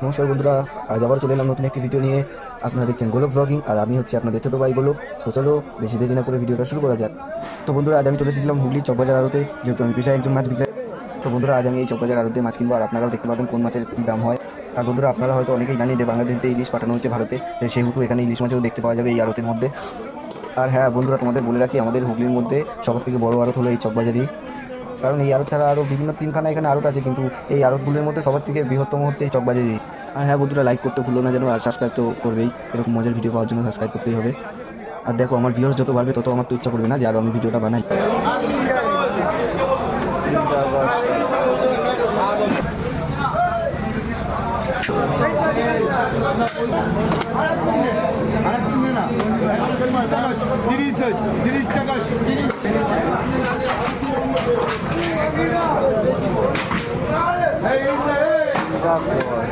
নমস্কার বন্ধুরা, আজ আবার চলে এলাম নতুন একটি ভিডিও নিয়ে। আপনারা দেখছেন গোলক ব্লগিং, আর আমি হচ্ছে আপনাদের ছোটো ভাই গোলক। তো চলো বেশি দেরি না করে ভিডিওটা শুরু করা যাক। তো বন্ধুরা, আজ আমি চলে এসেছিলাম হুগলি চকবাজার আড়তে, যেহেতু আমি পেশায় একজন মাছ বিক্রেতা। তো বন্ধুরা, আজ আমি এই চকবাজার আড়তে মাছ কিনবো, আর আপনারাও দেখতে পাবেন কোন মাছের কী দাম হয়। আর বন্ধুরা, আপনারা হয়তো অনেকেই জানেন যে বাংলাদেশ যে ইলিশ পাঠানো হচ্ছে ভারতে, সেহেতু এখানে ইলিশ মাছও দেখতে পাওয়া যাবে এই আড়তের মধ্যে। আর হ্যাঁ বন্ধুরা, তোমাদের বলে রাখি, আমাদের হুগলির মধ্যে সবার থেকে বড় আড়ত হলো এই চকবাজারই। কারণ এই আড়ত ছাড়া আরও বিভিন্ন তিনখানা এখানে আড়ত আছে, কিন্তু এই আড়তগুলোর মধ্যে সবার থেকে বৃহত্তম হচ্ছে এই চকবাজারই। আর হ্যাঁ বন্ধুরা, লাইক করতে ভুলো না যেন, আর সাবস্ক্রাইব তো করবেই। এরকম মজার ভিডিও পাওয়ার জন্য সাবস্ক্রাইব করতেই হবে। আর দেখো, আমার ভিউয়ার্স যত বাড়বে তত আমার তো ইচ্ছা করবে না যে আরও আমি ভিডিওটা বানাই। টাকা